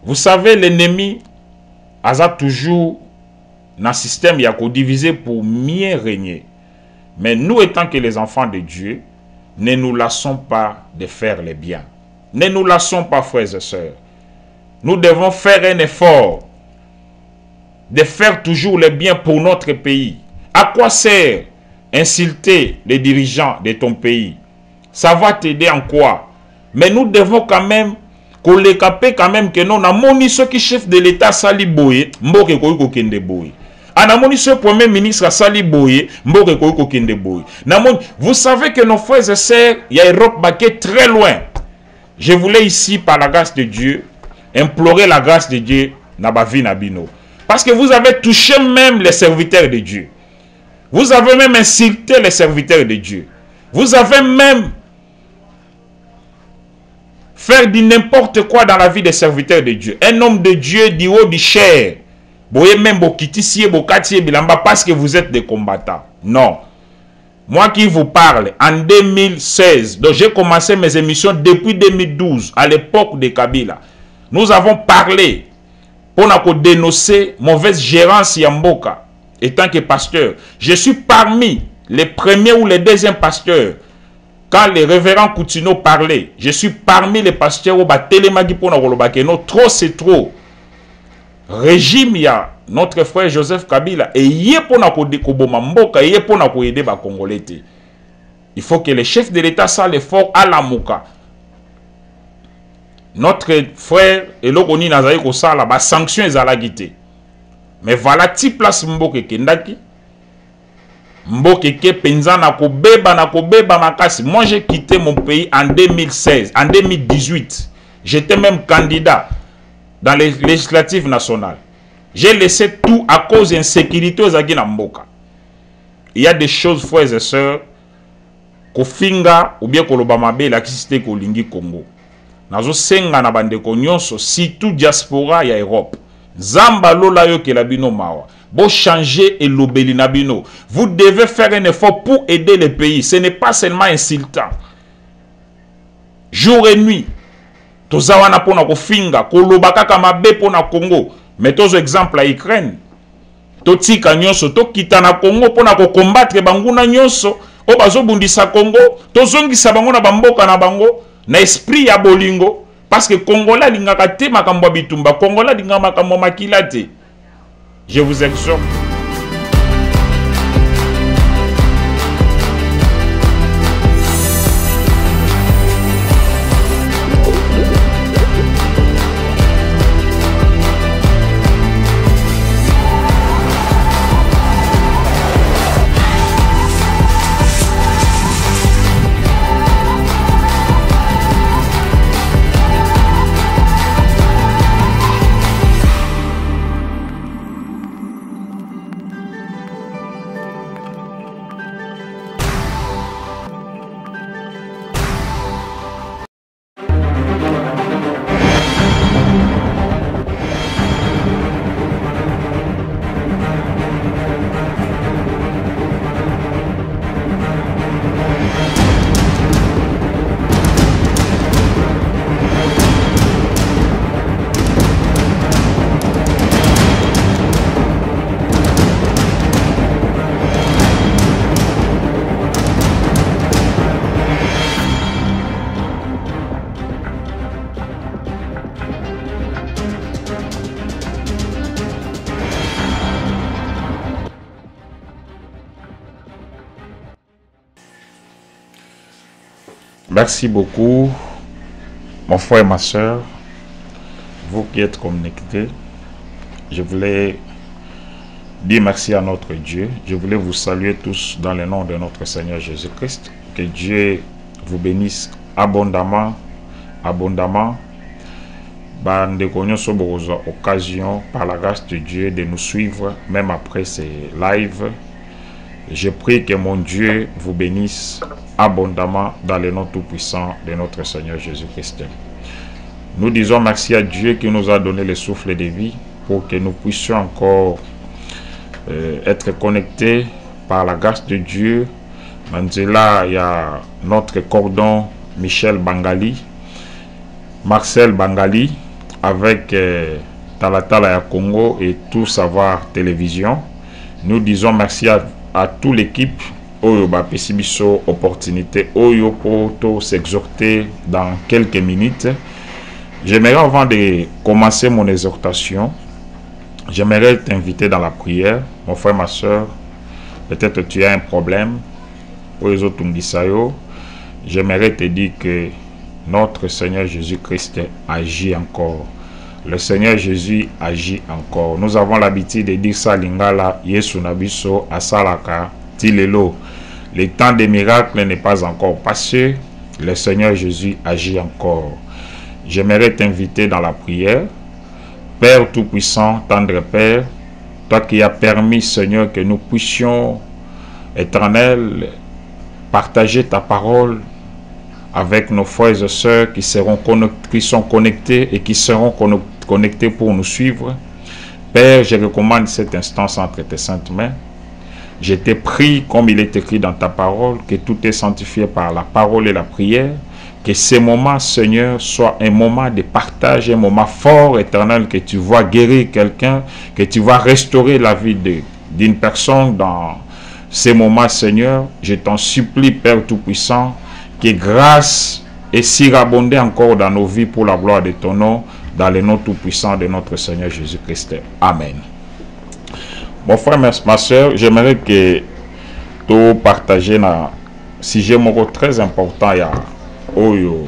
Vous savez, l'ennemi a toujours un système qui a divisé pour mieux régner. Mais nous, étant que les enfants de Dieu, ne nous lassons pas de faire le bien. Ne nous lassons pas, frères et sœurs. Nous devons faire un effort de faire toujours le bien pour notre pays. À quoi sert insulter les dirigeants de ton pays? Ça va t'aider en quoi? Mais nous devons quand même coller quand même que non, namoni ceux qui chef de l'État sali boye, mboke koyi kokende boye. Anamoni ce premier ministre sali boye, mboke koyi kokende boye. Vous savez que nos frères et sœurs, il y a Europe baké très loin. Je voulais ici, par la grâce de Dieu, implorer la grâce de Dieu na ba vie na bino. Parce que vous avez touché même les serviteurs de Dieu. Vous avez même insulté les serviteurs de Dieu. Vous avez même fait du n'importe quoi dans la vie des serviteurs de Dieu. Un homme de Dieu du haut du chair. Boye même bokitisie, bokatiye bilamba parce que vous êtes des combattants. Non. Moi qui vous parle, en 2016, donc j'ai commencé mes émissions depuis 2012, à l'époque de Kabila. Nous avons parlé pour dénoncer mauvaise gérance Yamboka, étant que pasteur. Je suis parmi les premiers ou les deuxièmes pasteurs. Quand les révérends Coutinho parlaient, je suis parmi les pasteurs où télémagi pour nous trop c'est trop. Régime ya notre frère Joseph Kabila et yé pour nous mboka yé pour nous aider ba Congolais. Il faut que les chefs de l'État fassent l'effort à la mouka. Notre frère et l'Ogoni Nazaï Kosala, ba sanction ezalagité. Mais voilà ti place mboke kendaki. Mboke ke penza na kobeba makasi. Moi j'ai quitté mon pays en 2016, en 2018. J'étais même candidat dans les législatives nationales. J'ai laissé tout à cause d'insécurité aux Agui na mboka. Il y a des choses, frères et sœurs, kofinga ou bien kolobamabe la kisite kolingi Congo. Nazo senga na bandeko nyonso surtout diaspora ya Europe. Zamba lola yo ke la bino mawa. Bo changer et l'obéli na bino. Vous devez faire un effort pour aider le pays. Ce n'est pas seulement insultant. Jour et nuit. Tozawana pona kofinga, kolobaka kama be pona Congo. Mais tozo exemple à Ukraine. Totika nyonso to kitana Congo pona ko combattre banguna nyonso o bazo bundisa Congo, tozongisa bango na bamboka na bango. Na esprit ya bolingo parce que Congolais lingaka te makambo bitumba, Congolais lingaka makambo makila te. Je vous exhorte. Merci beaucoup, mon frère et ma soeur, vous qui êtes connectés. Je voulais dire merci à notre Dieu. Je voulais vous saluer tous dans le nom de notre Seigneur Jésus-Christ. Que Dieu vous bénisse abondamment, abondamment. Occasion, par la grâce de Dieu, de nous suivre, même après ces lives. Je prie que mon Dieu vous bénisse abondamment dans le nom tout-puissant de notre Seigneur Jésus-Christ. Nous disons merci à Dieu qui nous a donné le souffle de vie pour que nous puissions encore être connectés par la grâce de Dieu. Là, il y a notre cordon Michel Bangali, Marcel Bangali, avec Talatala ya Congo et Tout Savoir Télévision. Nous disons merci à toute l'équipe Oyo ba pesibiso opportunité Oyo pour s'exhorter dans quelques minutes. J'aimerais, avant de commencer mon exhortation, j'aimerais t'inviter dans la prière. Mon frère, ma soeur, peut-être tu as un problème. J'aimerais te dire que notre Seigneur Jésus-Christ agit encore. Le Seigneur Jésus agit encore. Nous avons l'habitude de dire ça, Lingala, Yesu Nabiso, Asalaka, Tilelo. Le temps des miracles n'est pas encore passé. Le Seigneur Jésus agit encore. J'aimerais t'inviter dans la prière. Père Tout-Puissant, tendre Père, toi qui as permis, Seigneur, que nous puissions, Éternel, partager ta parole avec nos frères et sœurs qui sont connectés et qui seront connectés pour nous suivre. Père, je recommande cette instance entre tes saintes mains. Je t'ai prie, comme il est écrit dans ta parole, que tout est sanctifié par la parole et la prière. Que ces moments, Seigneur, soient un moment de partage, un moment fort, éternel, que tu vas guérir quelqu'un, que tu vas restaurer la vie d'une personne dans ces moments, Seigneur. Je t'en supplie, Père Tout-Puissant, que grâce et surabonder encore dans nos vies pour la gloire de ton nom, dans le nom Tout-Puissant de notre Seigneur Jésus-Christ. Amen. Mon frère, ma soeur, j'aimerais que tu partages un sujet très important. Oyo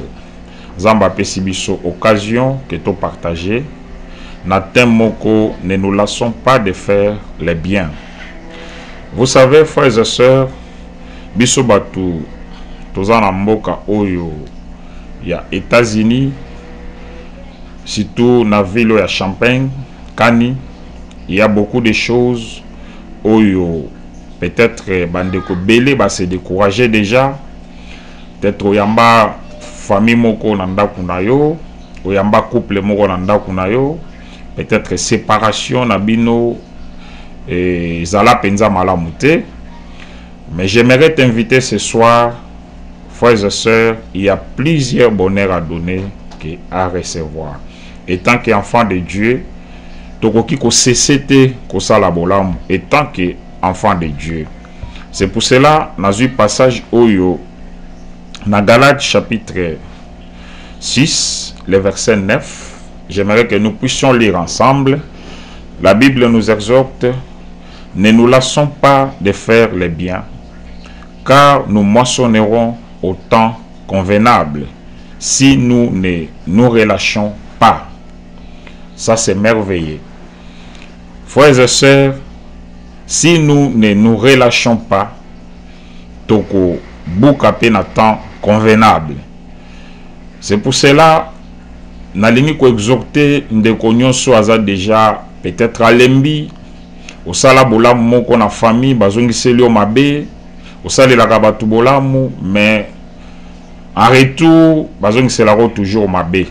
Zamba Pesibiso, occasion que tu partages. Natemoko, ne nous laissons pas de faire les biens. Vous savez, frères et sœurs, biso batu tozana mboka oyo ya États-Unis, surtout na ville ya Champagne, Kani, il y a beaucoup de choses oyo peut-être bandeko belé ba se décourager déjà. Peut-être oyamba famille moko na ndaku na yo, oyamba couple moko na ndaku na yo, peut-être séparation na bino et zala penza malamu te. Mais j'aimerais t'inviter ce soir, frères et sœurs, il y a plusieurs bonheurs à donner qu'à recevoir. Et tant qu'enfant de Dieu, tokoki ko cesser ko sala bolamu et tant qu'enfant de Dieu. C'est pour cela dans un passage oyo dans Galates chapitre 6, le verset 9, j'aimerais que nous puissions lire ensemble. La Bible nous exhorte: ne nous lassons pas de faire les biens, car nous moissonnerons au temps convenable si nous ne nous relâchons pas. Ça, c'est merveilleux. Frères et sœurs, si nous ne nous relâchons pas, toko boukape na temps convenable. C'est pour cela nalingi ko exhorter ndeko nyonso aza déjà peut-être alembi osala bolamu moko na famille bazongiseli o mabe osalelaka batu bolamu, mais en retour bazongisela toujours mabe.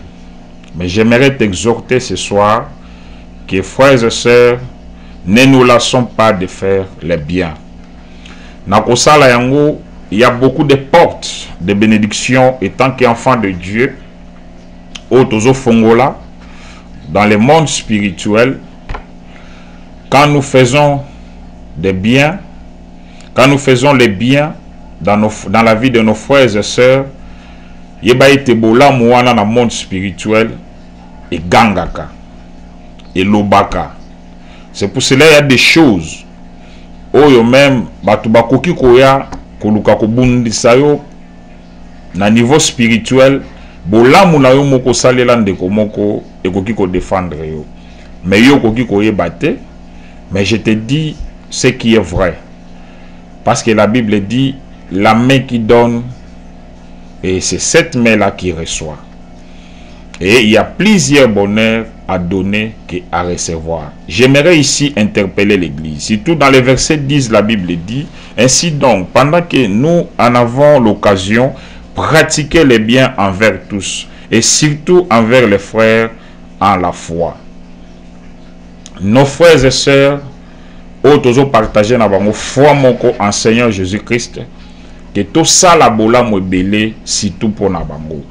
Mais j'aimerais t'exhorter ce soir que, frères et sœurs, ne nous lassons pas de faire les biens. Na kosala yango, il y a beaucoup de portes de bénédiction et tant qu'enfant de Dieu, au tozo fongola, dans le monde spirituel, quand nous faisons des biens, quand nous faisons les biens dans la vie de nos frères et sœurs, yeba ete bola mouana dans le monde spirituel et gangaka et lobaka. C'est pour cela qu'il y a des choses oyo même batu bakoki koya koluka kobundisa yo na niveau spirituel, bolamu na yo moko salela ndeko moko ekoki ko défendre yo, mais yo koki koyeba te. Mais je te dis ce qui est vrai, parce que la Bible dit la main qui donne, et c'est cette main-là qui reçoit. Et il y a plusieurs bonheurs à donner qu'à recevoir. J'aimerais ici interpeller l'Église. Surtout dans les versets 10, la Bible dit: ainsi donc, pendant que nous en avons l'occasion, pratiquez les biens envers tous, et surtout envers les frères en la foi. Nos frères et sœurs, autres partagés dans la foi en Seigneur Jésus-Christ, que tout ça la bola mo belé surtout pour na bango.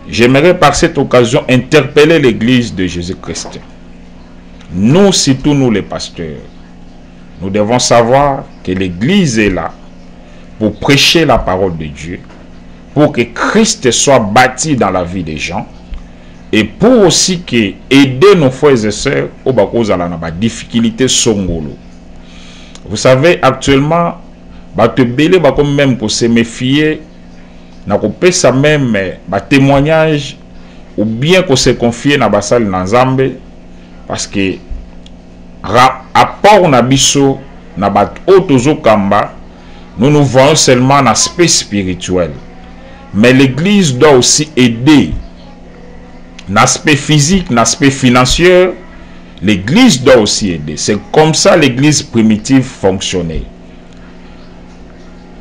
j'aimerais par cette occasion interpeller l'église de Jésus-Christ. Nous, surtout nous les pasteurs, nous devons savoir que l'église est là pour prêcher la parole de Dieu, pour que Christ soit bâti dans la vie des gens, et pour aussi que aider nos frères et sœurs au cause de la difficulté songolo. Vous savez, actuellement, même pour se méfier, n'a pas ça même témoignage ou bien qu'on se confie na basal na Nzambe, parce que rapport na biso na bat otozo kamba, nous voyons seulement l'aspect spirituel, mais l'église doit aussi aider l'aspect physique, l'aspect financier. L'église doit aussi aider. C'est comme ça l'église primitive fonctionnait.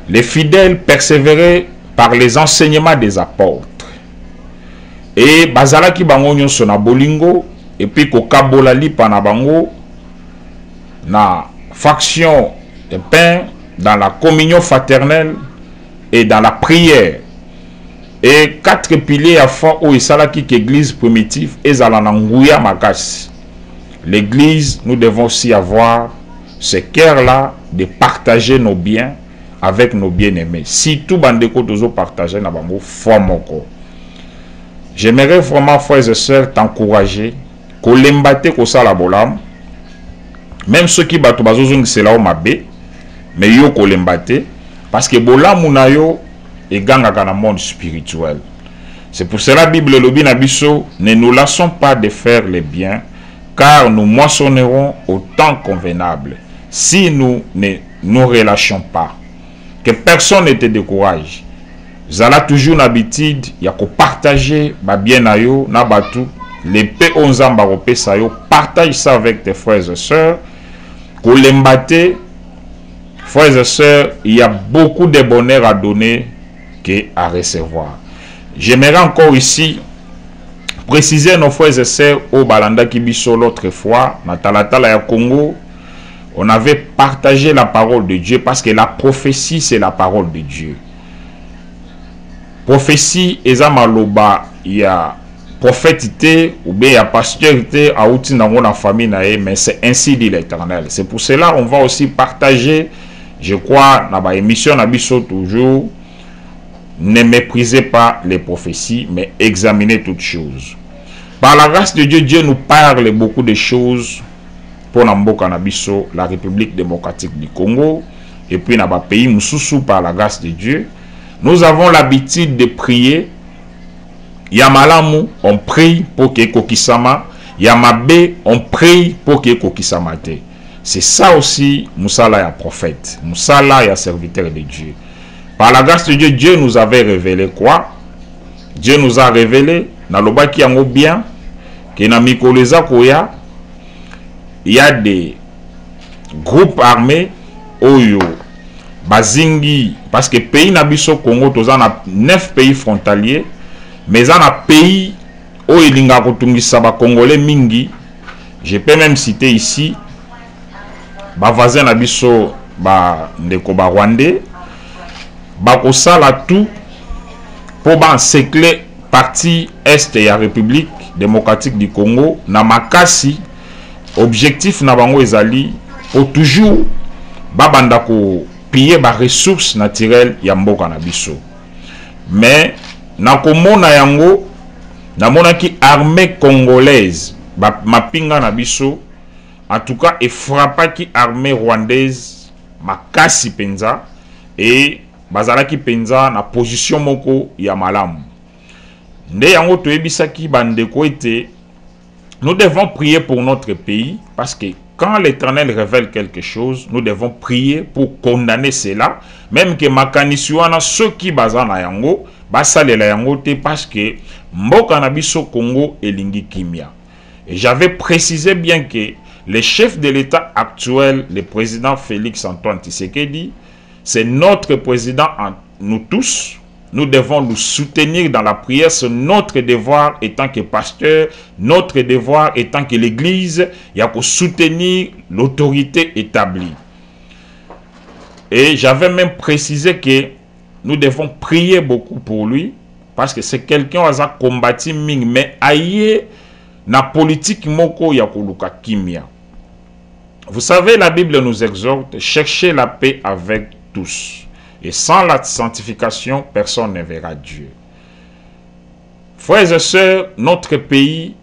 Les fidèles persévéraient par les enseignements des apôtres. Et bazalaki bango nyonso na bolingo, et puis ko kabolali pana bango na faction de pain, dans la communion fraternelle et dans la prière. Et 4 piliers à fond où il salaki l'église primitive et zalanangouya makasi. L'église, nous devons aussi avoir ce cœur-là de partager nos biens avec nos bien-aimés. Si tout bandeko tozo partager na bango formoko. J'aimerais vraiment, frères et sœurs, t'encourager, kolembate ko sala bolam. Même ceux qui bato bazozong c'est là au mabe, mais yo kolembate parce que bolam na yo et ganga dans le monde spirituel. C'est pour cela la Bible le na biso, ne nous lassons pas de faire les biens, car nous moissonnerons au temps convenable si nous ne nous relâchons pas. Que personne ne te décourage. Zala toujours l'habitude, il y a que partager ba bien na yo na batu, les pe onzamba rope sa yo, partage ça avec tes frères et sœurs. Kolembate, frères et sœurs, il y a beaucoup de bonheur à donner à recevoir. J'aimerais encore ici préciser nos frères et sœurs au Balanda Kibiso l'autre fois, na Talatala ya Congo, on avait partagé la parole de Dieu parce que la prophétie c'est la parole de Dieu. Prophétie eza maloba ya prophète ou bien ya pasteur a outi nango na famille na ye, mais c'est ainsi dit l'Éternel. C'est pour cela on va aussi partager, je crois, na ba émission na biso toujours. Ne méprisez pas les prophéties, mais examinez toutes choses. Par la grâce de Dieu, Dieu nous parle beaucoup de choses pour Namboka Nabiso, la République démocratique du Congo, et puis dans le pays Moussoussou par la grâce de Dieu. Nous avons l'habitude de prier. Yamalamu, on prie pour que Kokisama. Yamabe, on prie pour que Kokisama. C'est ça aussi, Moussala ya prophète, Moussala ya serviteur de Dieu. Par la grâce de Dieu, Dieu nous avait révélé quoi? Dieu nous a révélé, dans le bas qui en bien, que dans Mikoleza Koya, il y a des groupes armés, Oyo, Bazingi, parce que pays Nabiso Congo, tous en a 9 pays frontaliers, mais en a pays, Oilinga Kotungi Saba Congolais Mingi, je peux même citer ici, Bavazen Nabiso, Ndeko Rwandais, bakosala tout pour encercler partie est de la République démocratique du Congo na makasi. Objectif na bango ezali pour toujours babanda ko piller ba ressources naturelles ya mboka na biso. Mais na komona yango na monaki armée congolaise ba mapinga na biso, en tout cas et frappaki armée rwandaise makasi penza et bazalaki penza na position moko ya malamu. Nde yango toyebisaki bandeko ete nous devons prier pour notre pays, parce que quand l'Éternel révèle quelque chose, nous devons prier pour condamner cela, même que makanisiwana ceux qui bazana yango basalela yango te, parce que mboka na biso Congo elingi kimia. Et j'avais précisé bien que le chef de l'État actuel, le président Félix Antoine Tshisekedi, c'est notre président, nous tous. Nous devons nous soutenir dans la prière. C'est notre devoir étant que pasteur, notre devoir étant que l'église, il y a que soutenir l'autorité établie. Et j'avais même précisé que nous devons prier beaucoup pour lui, parce que c'est quelqu'un qui a combattu ming, mais aïe na politique moko ya koluka kimia. Vous savez, la Bible nous exhorte, cherchez la paix avec tous. Et sans la sanctification, personne ne verra Dieu. Frères et sœurs, notre pays,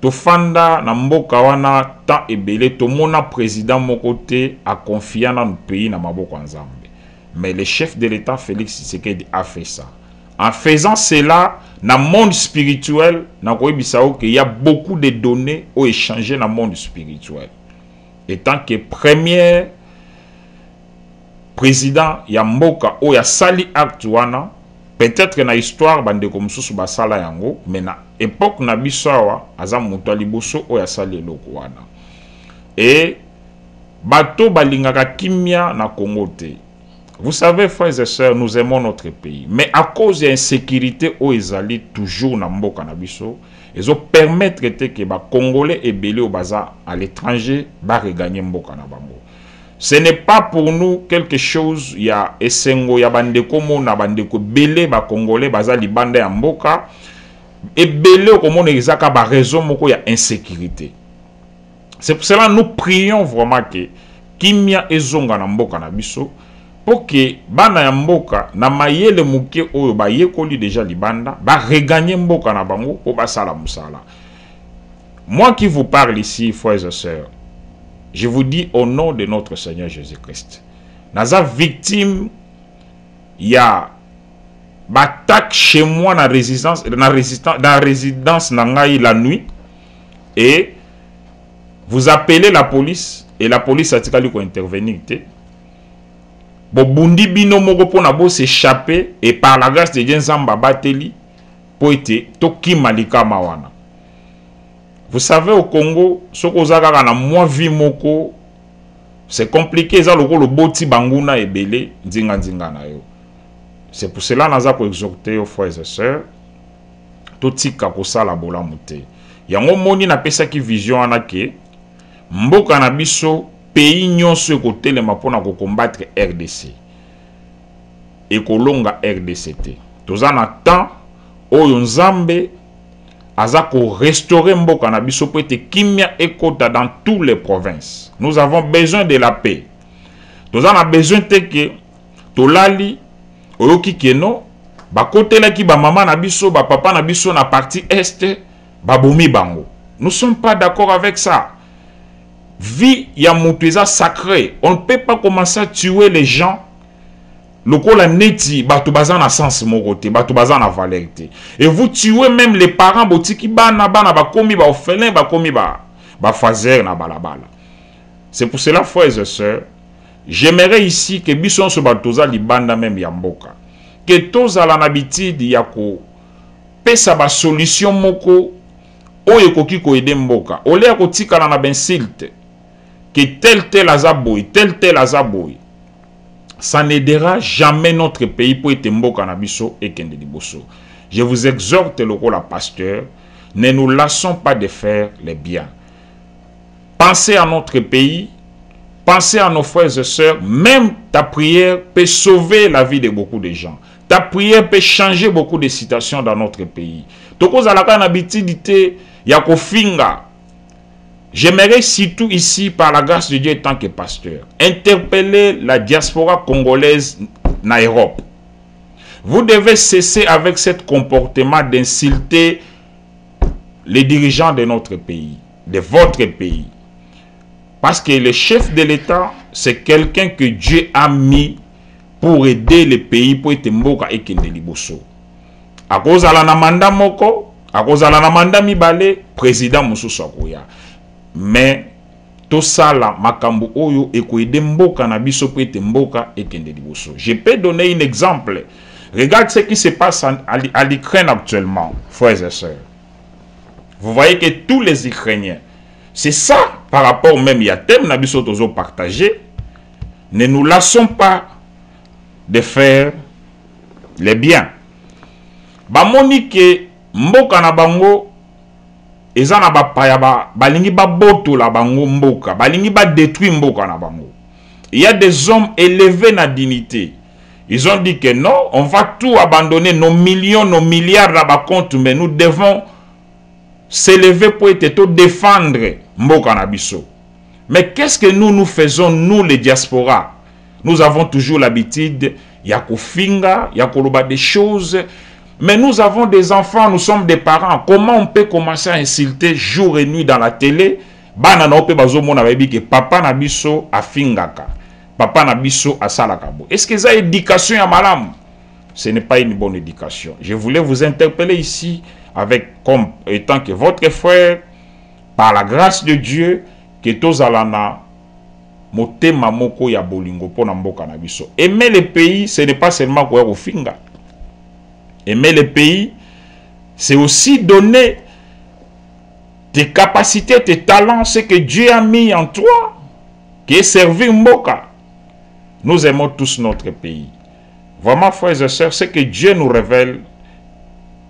tofanda na mboka wana tant ebele, to mona président mokote a confié dans notre pays na maboko nzambe. Mais le chef de l'État, Félix Tshisekedi, a fait ça. En faisant cela, dans le monde spirituel, il y a beaucoup de données qui ont échangé dans le monde spirituel. Et tant que premier président Yamboka ou ya sali acte wana, peut-être na histoire bande comme sous basala yango, mais na époque na bisawa azam muto liboso o ya sali eloko wana. Et bato balingaka kimia na Congo te. Vous savez, frères et sœurs, nous aimons notre pays. Mais à cause de l'insécurité où ils allaient toujours dans le Canabiso, ils ont permis que les Congolais et Belé au bazar à l'étranger va regagner le Canabango. Ce n'est pas pour nous quelque chose, il y a Essengo, il y a Bandeko Mona, Bandeko Belé, Congolais, bazar li bande en Mboka. Et Belé, comme on est a raison, il y a insécurité. C'est pour cela que nous prions vraiment que Kimia et Zonga dans le Canabiso, pour que bana ya mboka na mayele muke oyo ba yekoli déjà libanda ba regagner mboka na bango po ba sala musala. Moi qui vous parle ici, frères et sœurs, je vous dis au nom de notre Seigneur Jésus-Christ, naza victime ya batak chez moi na résidence nangai la nuit, et vous appelez la police et la police a tikali ko intervenir te. Bobundi bino moko pona bo s'échapper et par la grâce de Dieu Nzamba bateli po ete toki malika mawana. Vous savez, au Congo, ce qu'on a na moi vie moko, c'est compliqué, ça le boti banguna et belé nzinga nzinga na yo. C'est pour cela naza ko exhorter aux frères et sœurs totika ko sala bola muté. Yango moni na pesa ki vision anake mboka na biso pays nyonso côté le mapona ko combattre RDC et kolonga RDCT. Toza na temps oyo Nzambe aza ko restaurer mboka na biso po ete kimia ekota dans toutes les provinces. Nous avons besoin de la paix. Toza na besoin te que tolali oyoki keno ba kotela ki ba mama na biso ba papa na biso na partie est ba bomi bango. Nous sommes pas d'accord avec ça. Vie ya mouteza sacré. On ne peut pas commencer à tuer les gens. Lokola neti batu bazan na sens mokote, batu bazan na valeur te. Et vous tuez même les parents botiki bana ba komi ba orphelin ba komi ba fazer na balabala. C'est pour cela, frères et sœurs, j'aimerais ici que bison so batoza libanda même ya mboka. Que toza la habitude ya ko pesa ba solution moko oyo koki ko aider mboka. Ole ya ko tika na bensilte. Que tel azaboy, ça n'aidera jamais notre pays pour être mboka na biso et kende liboso. Je vous exhorte, le rôle à pasteur, ne nous lassons pas de faire les biens. Pensez à notre pays, pensez à nos frères et sœurs, même ta prière peut sauver la vie de beaucoup de gens. Ta prière peut changer beaucoup de situations dans notre pays. Toko zalaka na bitidité ya kofinga. J'aimerais surtout ici, par la grâce de Dieu en tant que pasteur, interpeller la diaspora congolaise en Europe. Vous devez cesser avec ce comportement d'insulter les dirigeants de notre pays, de votre pays. Parce que le chef de l'État, c'est quelqu'un que Dieu a mis pour aider le pays, pour être mboka et kende liboso. À cause de la namanda moko, à cause de la namanda mibale, président Moussou Sakoya. Mais tout ça là, makambo oyo ekoide mboka na biso po ete mboka ekende liboso. Je peux donner un exemple. Regarde ce qui se passe à l'Ukraine actuellement, frères et sœurs. Vous voyez que tous les Ukrainiens, c'est ça par rapport même à thème na biso tozo partager. Ne nous lassons pas de faire les biens. Ba monike mboka na bango ezana ba paya balingi ba boto la bango mboka, balingi ba détruire mboka na bango. Il y a des hommes élevés na dignité. Ils ont dit que non, on va tout abandonner, nos millions, nos milliards là-bas compte, mais nous devons s'élever pour être défendre Mboka na biso. Mais qu'est-ce que nous faisons, nous les diasporas? Nous avons toujours l'habitude, yakofinga, yakoloba des choses, mais nous avons des enfants, nous sommes des parents. Comment on peut commencer à insulter jour et nuit dans la télé? Bana na ope bazo mona baby que papa na biso afingaka, papa na biso asalaka bo. Est-ce que ça éducation ya malam? Ce n'est pas une bonne éducation. Je voulais vous interpeller ici avec comme étant que votre frère, par la grâce de Dieu, que tozalana motema moko ya bolingo pona mboka na biso. Aimer le pays, ce n'est pas seulement quoi au finga. Aimer le pays, c'est aussi donner tes capacités, tes talents, ce que Dieu a mis en toi, qui est servir mboka. Nous aimons tous notre pays. Vraiment, frères et sœurs, ce que Dieu nous révèle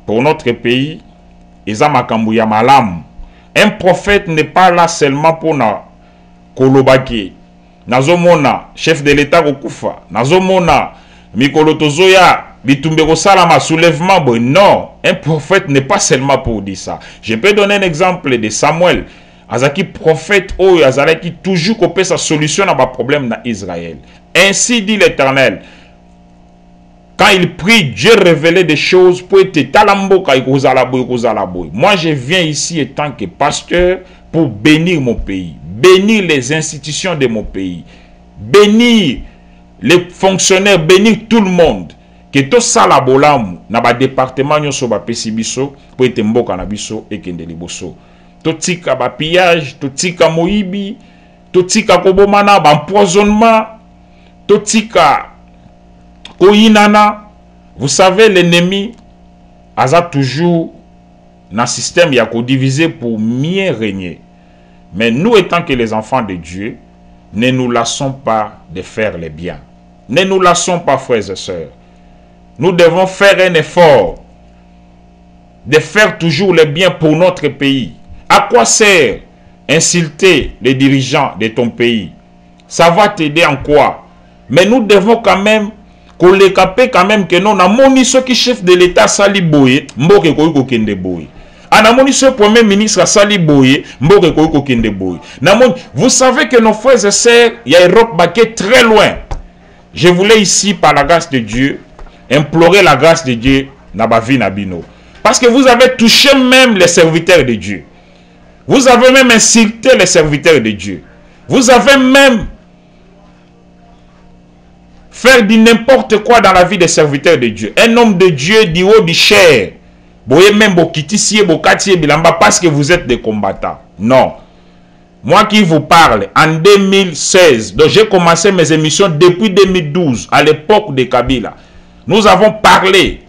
pour notre pays, Izamakambuya malam. Un prophète n'est pas là seulement pour na kolobaki. Nazomona, chef de l'État kokufa. Nazomona, mikolo tozoya, bitumbeko salama, soulèvement. Bon, non, un prophète n'est pas seulement pour dire ça. Je peux donner un exemple de Samuel. Azaki prophète, oh, azalaki toujours copé sa solution à ma problème dans Israël. Ainsi dit l'Éternel. Quand il prie, Dieu révélait des choses pour être talamboka. Moi, je viens ici en tant que pasteur pour bénir mon pays, bénir les institutions de mon pays, bénir les fonctionnaires, bénir tout le monde. Que tout ça la bolam na ba département nyoso ba pesibiso pour être mboka na biso et kende liboso. To tika ba pillage, to tika moibi, to tika kobomana ba empoisonnement, to tika koinana. Vous savez, l'ennemi a toujours un système qui a divisé pour mieux régner. Mais nous, étant que les enfants de Dieu, ne nous lassons pas de faire le bien. Ne nous lassons pas, frères et sœurs. Nous devons faire un effort de faire toujours le bien pour notre pays. À quoi sert insulter les dirigeants de ton pays? Ça va t'aider en quoi? Mais nous devons quand même quand même que non, namoni ce qui chef de l'État sali boye, mboke koyiko kende boye. Anamoni ce premier ministre sali boye, mboke koyiko kende boye. Vous savez que nos frères et sœurs, il y a Europe baké très loin. Je voulais ici, par la grâce de Dieu, implorer la grâce de Dieu na bavi nabino. Parce que vous avez touché même les serviteurs de Dieu. Vous avez même insulté les serviteurs de Dieu. Vous avez même faire du n'importe quoi dans la vie des serviteurs de Dieu. Un homme de Dieu du haut du chair. Boye même bokitisie, bokatiye bilamba parce que vous êtes des combattants. Non. Moi qui vous parle, en 2016, donc j'ai commencé mes émissions depuis 2012, à l'époque de Kabila. Nous avons parlé,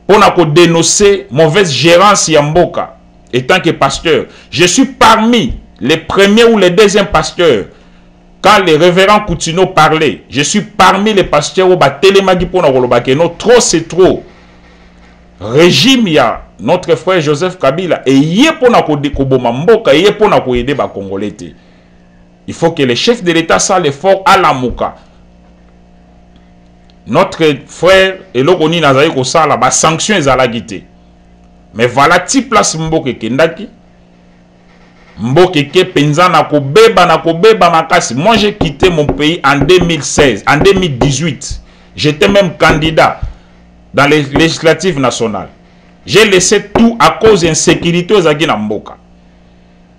on a dénoncé mauvaise gérance Yamboka, étant que pasteur. Je suis parmi les premiers ou les deuxièmes pasteurs. Quand les révérends Coutinho parlaient, je suis parmi les pasteurs où télémagi pour nous trop c'est trop. Régime ya notre frère Joseph Kabila et yé pour na mboka yé pour na aider ba Congolais. Il faut que les chefs de l'État fassent l'effort à la mouka. Notre frère et l'okoni nazari ko sala ba sanction ezalagité. Mais voilà ti place mboka kendaki. Mbokeke penza na kobeba makasi. Moi j'ai quitté mon pays en 2016, en 2018. J'étais même candidat dans les législatives nationales. J'ai laissé tout à cause d'insécurité aux Agui na mboka.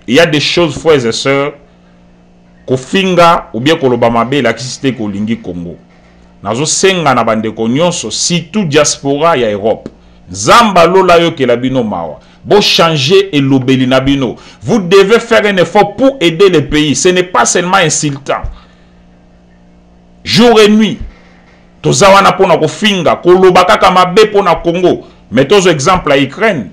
Il y a des choses, frères et sœurs, kofinga ou bien kolobamabe la kisite kolingi Congo. Nazo senga na bande konyonso si tout diaspora ya Europe. Zamba lola yo ke labino mawa. Bon changer et l'obéli nabino. Vous devez faire un effort pour aider le pays. Ce n'est pas seulement insultant. Jour et nuit. Tozawana pona kofinga, kolobaka kamabe pona Congo. Mettons exemple à Ukraine.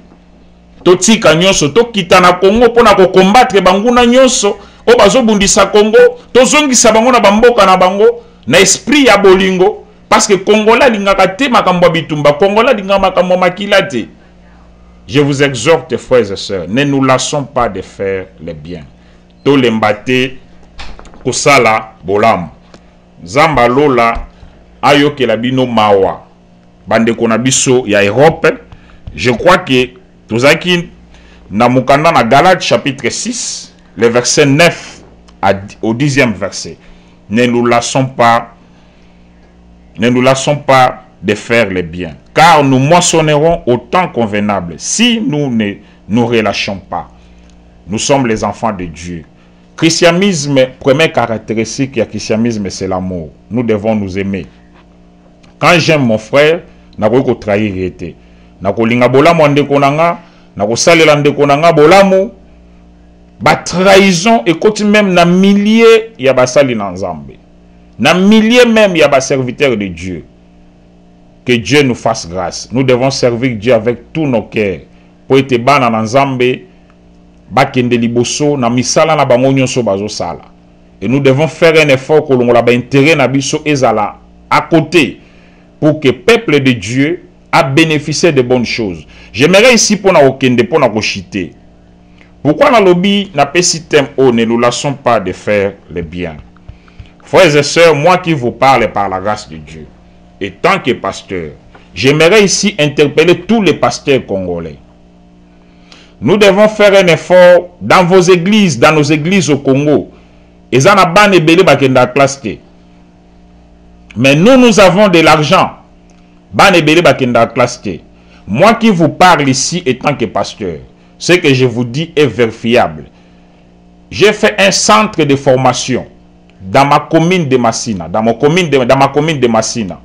Totika nyonso, tokita na Congo pona ko combattre banguna nyonso. O bazo bundisa Congo, tozongisa bango na bamboka na bango na esprit ya bolingo parce que Congola lingaka te makambo bitumba, Congola lingaka makambo makila te. Je vous exhorte, frères et sœurs, ne nous lassons pas de faire le bien. Tolembate kosala bolam. Zamba lola ayoke la bino mawa bande konabiso ya Europe. Je crois que tozaki na mukanda na Galates chapitre 6 le verset 9 au 10e verset. Ne nous lassons pas de faire le bien, car nous moissonnerons au temps convenable si nous ne nous relâchons pas. Nous sommes les enfants de Dieu. Christianisme, première caractéristique du christianisme, c'est l'amour. Nous devons nous aimer. Quand j'aime mon frère, na ko trahir été. Na ko linga bolamu ndeko nanga, na ko salela ndeko nanga bolamu. Ba trahison et même na milliers ya basali na Nzambe. Na milliers même ya ba serviteurs de Dieu. Que Dieu nous fasse grâce. Nous devons servir Dieu avec tous nos cœurs. Pour être bana na Nzambe, bakende liboso na misala na bango nyonso bazo sala. Et nous devons faire un effort que l'on a intérêt na biso ezala à côté pour que le peuple de Dieu a bénéficié de bonnes choses. J'aimerais ici pour na okende pour na kochiter. Pourquoi dans le lobby n'a pas si thème ne nous lassons pas de faire le bien. Frères et sœurs, moi qui vous parle par la grâce de Dieu, et tant que pasteur, j'aimerais ici interpeller tous les pasteurs congolais. Nous devons faire un effort dans vos églises, dans nos églises au Congo. Et ça n'a pas nebele bakenda classe. Mais nous avons de l'argent. Banebele bakenda classe. Moi qui vous parle ici et tant que pasteur, ce que je vous dis est vérifiable. J'ai fait un centre de formation dans ma commune de Massina, dans ma commune de Massina.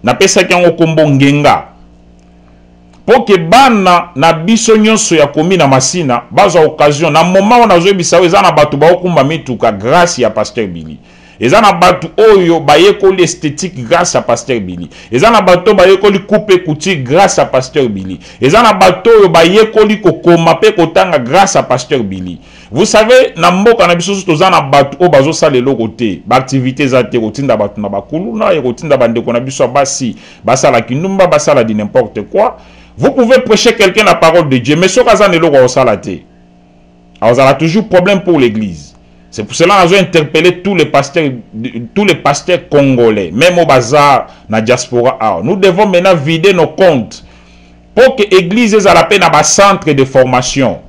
Na pesa kyango kombo ngenga. Pour que bana na biso nyonso ya commune Massina baza occasion na moment on a joué bisawe za na batu ba okumba mituka grâce ya pasteur Billy. Eza na batu oyo bayekoli esthétique grâce à pasteur Billy. Eza na batu bayekoli coupe couture grâce à pasteur Billy. Eza na batu oyo bayekoli kokoma pe kotanga grâce à pasteur Billy. Vous savez na mboka na biso toza na batu o bazo salelo côté ba activité za te kotinda batu na bakulu na kotinda bandeko na biso basi basala kinumba basala di n'importe quoi. Vous pouvez prêcher quelqu'un la parole de Dieu mais ce kaza nelo ko sala te. Alors ça a toujours problème pour l'église. C'est pour cela que j'ai interpellé tous les pasteurs congolais, même au bazar, na diaspora. Nous devons maintenant vider nos comptes pour que l'église ait la peine à un centre de formation.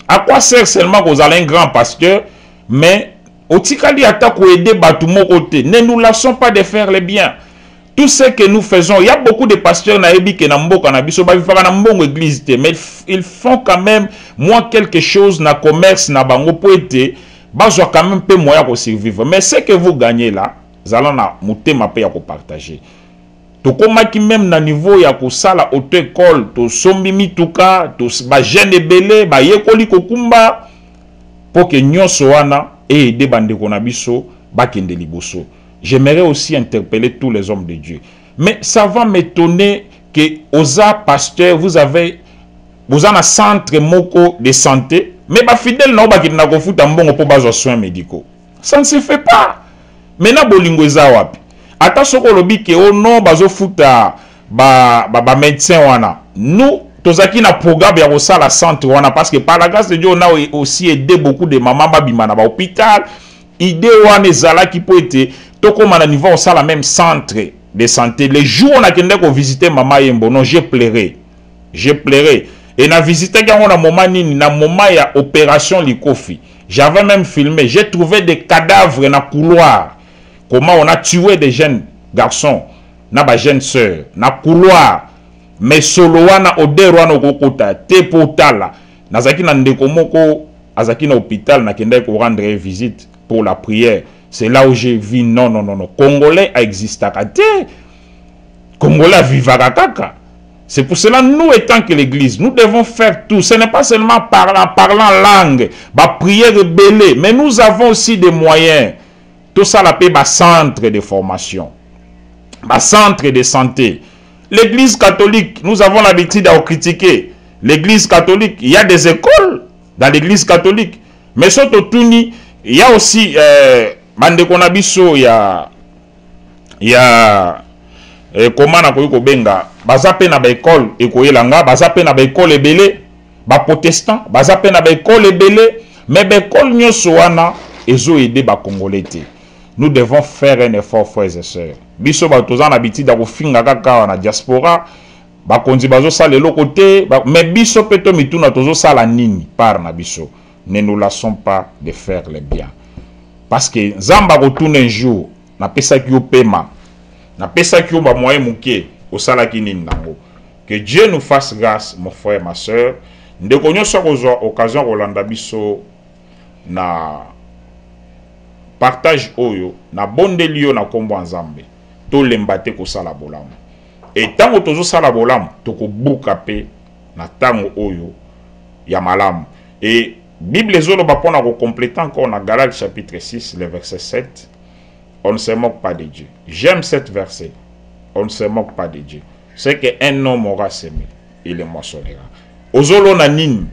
À quoi sert seulement que vous avez un grand pasteur, mais au tikali attaque ou aider Batoumo côté. Ne nous laissons pas de faire le bien. Tout ce que nous faisons, il y a beaucoup de pasteurs naebi qui n'ont pas église, mais ils font quand même moins quelque chose na commerce na bango pour être, bazo quand même peu moyen pour survivre. Mais ce que vous gagnez là, vous allez na mutema pe ya ko partager. To koma ki même na niveau ya ko sala auto école, to sombi mituka, to ba jeune belé, ba yekoli kokumba pour que nyonso wana et aider bande ko na biso ba kende liboso. J'aimerais aussi interpeller tous les hommes de Dieu. Mais ça va m'étonner que Oza pasteur, vous avez un centre moko de santé, mais ba fidèle na ba kina ko futa mbongo po bazo soins médicaux. Ça ne se fait pas. Maintenant bolingo eza wapi? Ata soko lobi ke o non bazo futa ba médecin wana. Nous tozaki na programme ya ko la santé wana parce que par la grâce de Dieu on a aussi aidé beaucoup de mamans babima na ba hôpital. Idée wana ezala qui peut être comme à niveau au la même centre de santé. Les jours on a qu'on visiter maman Yembo, non, j'ai pleuré. J'ai pleuré. Et na visité quand on a moment ni na moment il y a opération Likofi. J'avais même filmé. J'ai trouvé des cadavres dans le couloir. Comment on a tué des jeunes garçons, na ba jeunes sœurs, na couloir. Mais solo wana odero na kokota te potala. Nazaki na ndeko moko azaki na hôpital na kenda ko rendre visite pour la prière. C'est là où j'ai vu non. Congolais existe à côté. Congolais vivent à kaka. C'est pour cela nous étant que l'église, nous devons faire tout. Ce n'est pas seulement parlant langue, prier rebelle, mais nous avons aussi des moyens. Tout ça l'appelle centre de formation, centre de santé. L'église catholique, nous avons l'habitude de critiquer. L'église catholique, il y a des écoles dans l'église catholique. Mais surtout, il y a aussi bande konabiso ya comment na koyiko benga bazape na ba école ekoyelanga bazape na ba école ebele ba protestant bazape na ba école ebele mais ba école nyoso wana ezo aider ba congolais te. nous devons faire un effort, frères et sœurs. Biso batozan habitude à finga kaka na diaspora, ba konzi bazo sala le côté, mais biso peto mituna tozo sala nini par na biso. Ne nous laissons pas de faire le bien. Parce que Zamba retourne un jour, na pesa ki yo pema, na pesa ki yo ba moyen muke, au sala ki nini nango. Que Dieu nous fasse grâce, mon frère, ma soeur. Nous avons occasion Rolanda biso na partage oyo, na bonde liyo na kombo nzambe. To lembate ko sala bolamu. Et tango tozo sala bolamu, toko buka pe na tango oyo ya malamu. Et Bible zolo ba pona ko compléter encore na Galates chapitre 6, le verset 7. On ne se moque pas de Dieu. J'aime cet verset. On ne se moque pas de Dieu. C'est qu'un homme aura semé, il le moissonnera. Ozolo na nini.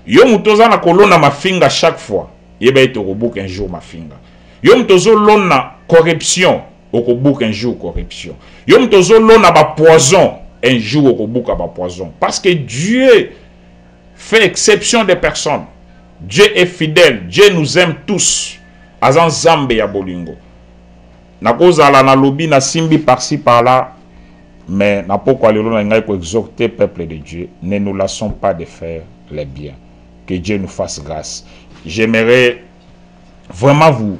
Yo mutoza na kolona mafinga chaque fois. Yeba ete okobuka un jour mafinga. Yo mutozo lona corruption. Okobuka un jour corruption. Yo mutozo lona ba poison. Un jour okobuka ba poison. Parce que Dieu fait exception des personnes. Dieu est fidèle. Dieu nous aime tous. Azan zambe ya bolingo. Na kozala na lobi na simbi par-ci par-là. Mais n'a pas quoi exhorter le peuple de Dieu. Ne nous laissons pas de faire les biens. Que Dieu nous fasse grâce. J'aimerais vraiment vous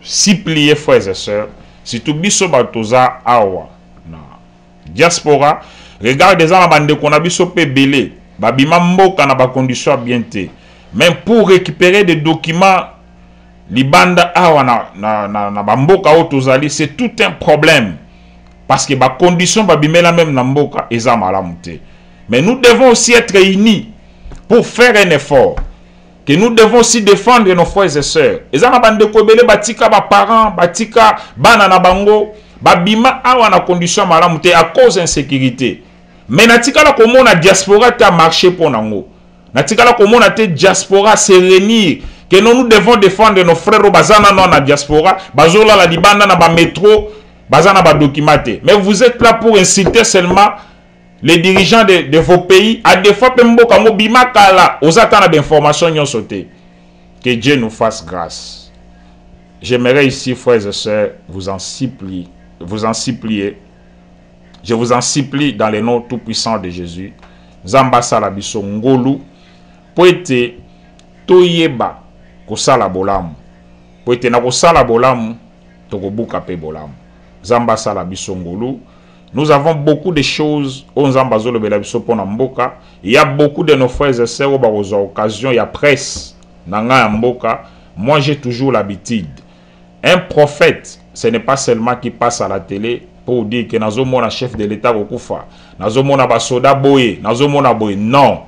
supplier, frères et sœurs, si tu biso batoza awa na diaspora, regardez les bande qu'on a biso pe belé, babima mboka na ba condition bien té. Même pour récupérer des documents libanda awa na bamboka otozali, c'est tout un problème. Parce que les conditions babimela même namboka eza malamu te. Mais nous devons aussi être unis pour faire un effort. Que nous devons aussi défendre nos frères et sœurs. Eza na bande kobele batika ba parents, batika bana na bango, babima awa na condition malamu te à cause d'insécurité. Mais natika la komona diaspora ta marché pour nango. Natika la komona te diaspora se réunir. Que nous devons défendre nos frères bazana na diaspora, bazola la libanda na ba métro. Mais vous êtes là pour inciter seulement les dirigeants de vos pays à des fois aux attentes d'informations sauté. Que Dieu nous fasse grâce. J'aimerais ici, frères et sœurs, vous en supplier. Je vous en supplie dans le nom tout puissant de Jésus. Zamba salabiso ngolu poete toyeba kosala bolamu. Poete na kosala bolamu tokobuka pe bolamu. Zamba sala bisongolu. Nous avons beaucoup de choses. Il y a beaucoup de nos frères et sœurs qui ont occasion. Il y a presse. Moi, j'ai toujours l'habitude. Un prophète, ce n'est pas seulement qui passe à la télé pour dire que nous sommes un chef de l'État au Koufa. Nous sommes un soldat boye. Non.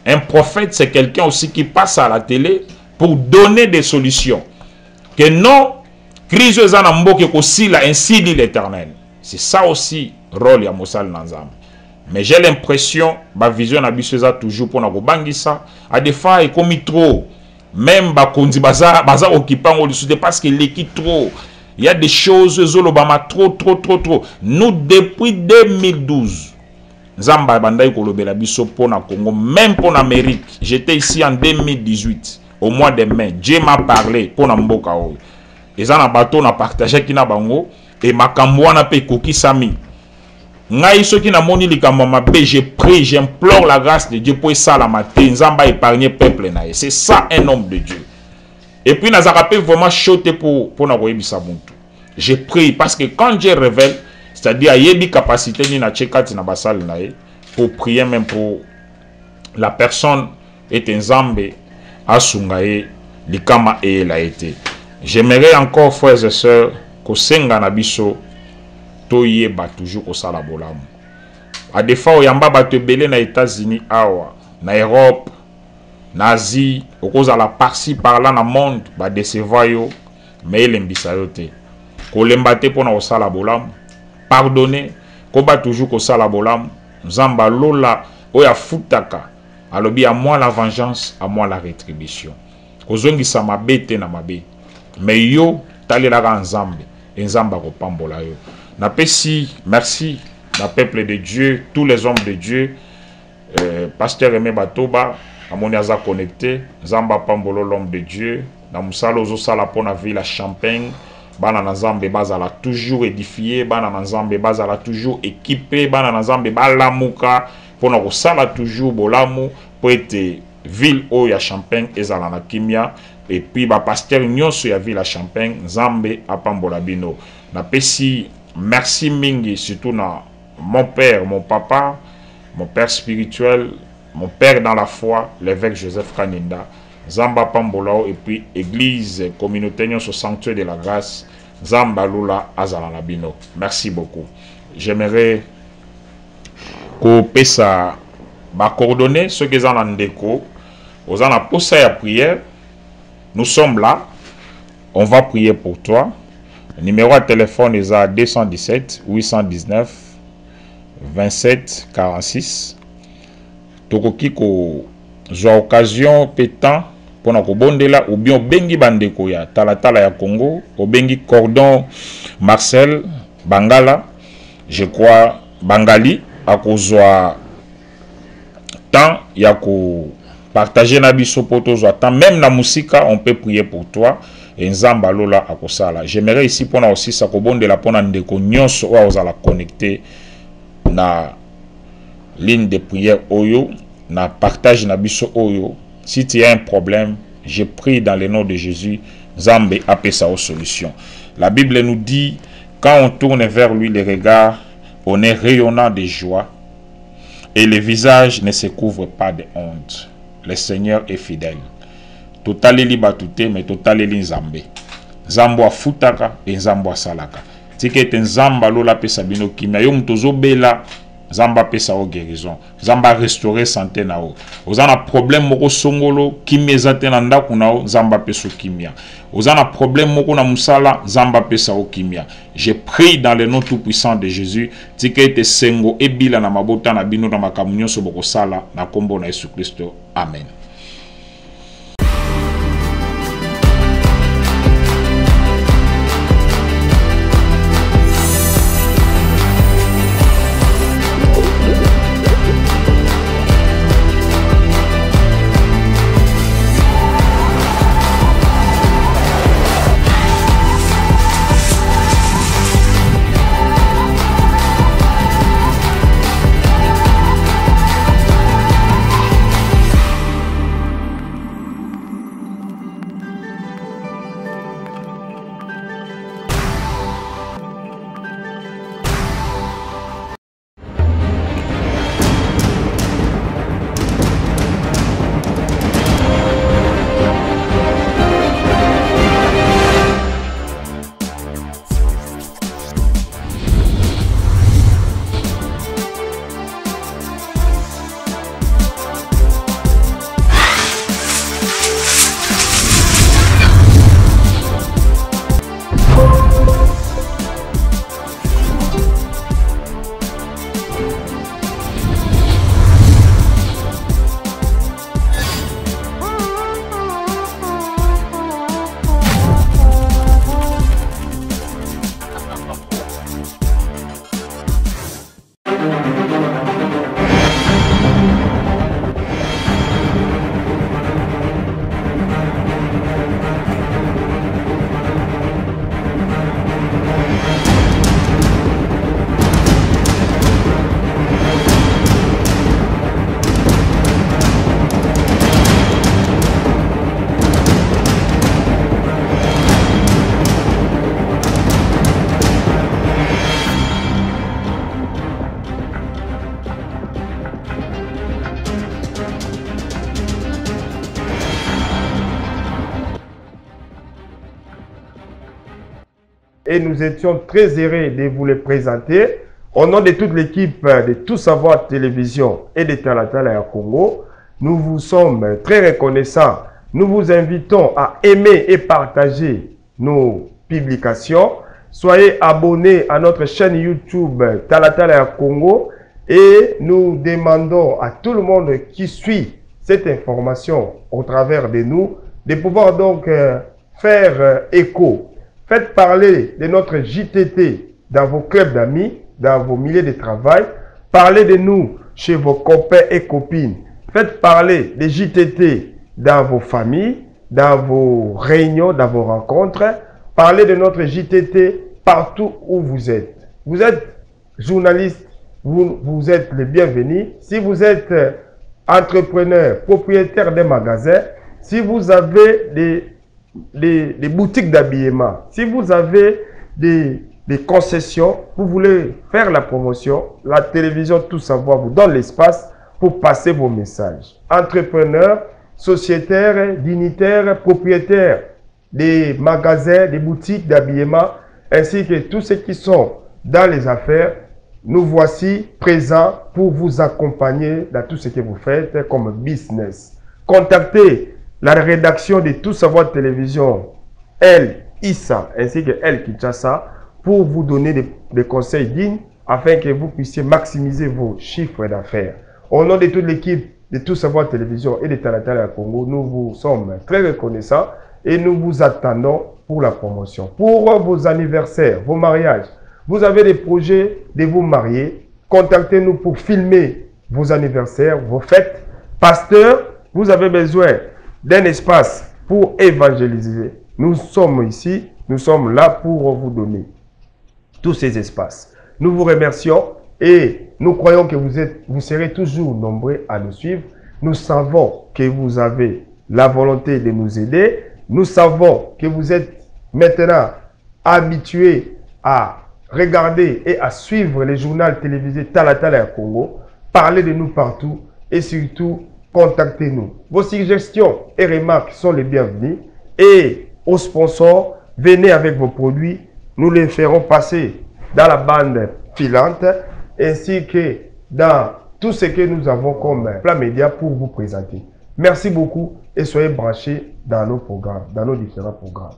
Un prophète, c'est quelqu'un aussi qui passe à la télé pour donner des solutions. Que non. Crise ainsi dit l'Éternel. C'est ça aussi rôle ya Mosal Nanzam. Mais j'ai l'impression ma vision na toujours pour na bangisa à des fois et comme trop même ba kondi baza occupant au dessus parce que l'équipe trop. Il y a des choses zolobama trop. Nous depuis 2012 Zamba bandai kolobela biso pour na Congo même pour l'Amérique. J'étais ici en 2018 au mois de mai. Dieu m'a parlé pour na mboka o. Et ça, on a partagé qui na bango et ma kamwana pe koki sami. Ngai so qui na moni li kamama pe je prie, j'implore la grâce de Dieu pour ça la matin, nzamba épargner peuple na. C'est ça un homme de Dieu. Et puis na zarape vraiment choté pour na koyebisa buntu. Je prie parce que quand Dieu révèle, c'est-à-dire yebi capacité ni na chekati na basal na pour prier même pour la personne est nzambe asungaye likama et la été. J'aimerais encore, frères et sœurs, que senga na biso toyeba toujours ko sala bolamu. A des fois yamba bato belé na États-Unis awa, na Europe, na Asie, au cause à la par-ci par-là na monde, ba décevoir yo, mais lembisa yo te. Ko lembate pona ko sala bolamu. Pardonner, ko ba toujours ko sala bolamu. Nzamba lola oya futaka. Alobi à moi la vengeance, à moi la rétribution. Ko zongisa mabete na mabe. Mais yo talelaka nzambe nzamba ko pambola yo na pesi merci na peuple de Dieu, tous les hommes de Dieu, pasteur Aimé Batoba amoni aza connecté, nzamba pambolo l'homme de Dieu, na musala ozosala pour la ville à Champagne. Bana Nzambe bazala toujours édifié, bana Nzambe bazala toujours équipé, bana Nzambe balamuka pour na kosala toujours bolamu pour être ville o ya Champagne ezala na kimia et puis ba pasteur nyonso ya ville à Champagne Nzambe apambola bino. Na pesi merci mingi surtout na mon père, mon papa, mon père spirituel, mon père dans la foi, l'évêque Joseph Kaninda. Zamba Pambolao et puis église communauté au sanctuaire de la grâce Zamba Lula Azalanabino. Merci beaucoup. J'aimerais qu'on puisse coordonner ceux qui sont en déco. Aux en posé à prière. Nous sommes là. On va prier pour toi. Le numéro de téléphone est à 217 819 27 46. Tokokiko j'ai occasion pétant pour nous bondela ou bien bengi bandeko ya talatala ya Congo au bengi cordon Marcel Bangala je crois Bangali à cause temps ya ko partager na biso poto zo temps même na musika on peut prier pour toi et nzamba lola akosala. J'aimerais ici pour aussi ça ko bondela pour ndeko nyonso wa ozala connecté na ligne de prière oyo na partage na biso oyo. Si tu as un problème, je prie dans le nom de Jésus, Zambé apesa aux solutions. La Bible nous dit, quand on tourne vers lui les regards, on est rayonnant de joie et le visage ne se couvre pas de honte. Le Seigneur est fidèle. Totaleli batute, mais totaleli nzambe. Zambo afutaka et zambo asalaka. Tikete nzamba lola pesa bino kimia yo mtozo bela. Zamba pesa o guérison. Zamba restaurer santé na o. Ozana problème moko songolo kimia tena ndaku na o zamba peso kimia. Ozana problème moko na musala zamba pesa o kimia. Je prie dans le nom tout puissant de Jésus tikete sengo ebila na mabota na bino na makamunyo so boko sala na kombo na Yesu Kristo. Amen. Et nous étions très heureux de vous les présenter. Au nom de toute l'équipe de Tout Savoir Télévision et de Talatala Congo, nous vous sommes très reconnaissants. Nous vous invitons à aimer et partager nos publications. Soyez abonnés à notre chaîne YouTube Talatala Congo et nous demandons à tout le monde qui suit cette information au travers de nous de pouvoir donc faire écho. Faites parler de notre JTT dans vos clubs d'amis, dans vos milieux de travail. Parlez de nous chez vos copains et copines. Faites parler des JTT dans vos familles, dans vos réunions, dans vos rencontres. Parlez de notre JTT partout où vous êtes. Vous êtes journaliste, vous êtes les bienvenus. Si vous êtes entrepreneur, propriétaire d'un magasin, si vous avez des boutiques d'habillement, si vous avez des concessions, vous voulez faire la promotion, la télévision Tout Savoir vous donne l'espace pour passer vos messages. Entrepreneurs, sociétaires, dignitaires, propriétaires des magasins, des boutiques d'habillement, ainsi que tous ceux qui sont dans les affaires, nous voici présents pour vous accompagner dans tout ce que vous faites comme business. Contactez la rédaction de Tout Savoir Télévision, El Issa, ainsi que El Kinshasa, pour vous donner des conseils dignes afin que vous puissiez maximiser vos chiffres d'affaires. Au nom de toute l'équipe de Tout Savoir Télévision et de Talatala Congo, nous vous sommes très reconnaissants et nous vous attendons pour la promotion. Pour vos anniversaires, vos mariages, vous avez des projets de vous marier, contactez-nous pour filmer vos anniversaires, vos fêtes. Pasteur, vous avez besoin d'un espace pour évangéliser. Nous sommes ici, nous sommes là pour vous donner tous ces espaces. Nous vous remercions et nous croyons que vous serez toujours nombreux à nous suivre. Nous savons que vous avez la volonté de nous aider. Nous savons que vous êtes maintenant habitués à regarder et à suivre les journaux télévisés Talatala Congo. Parlez de nous partout et surtout, contactez-nous. Vos suggestions et remarques sont les bienvenues. Et aux sponsors, venez avec vos produits. Nous les ferons passer dans la bande filante ainsi que dans tout ce que nous avons comme plan média pour vous présenter. Merci beaucoup et soyez branchés dans nos programmes, dans nos différents programmes.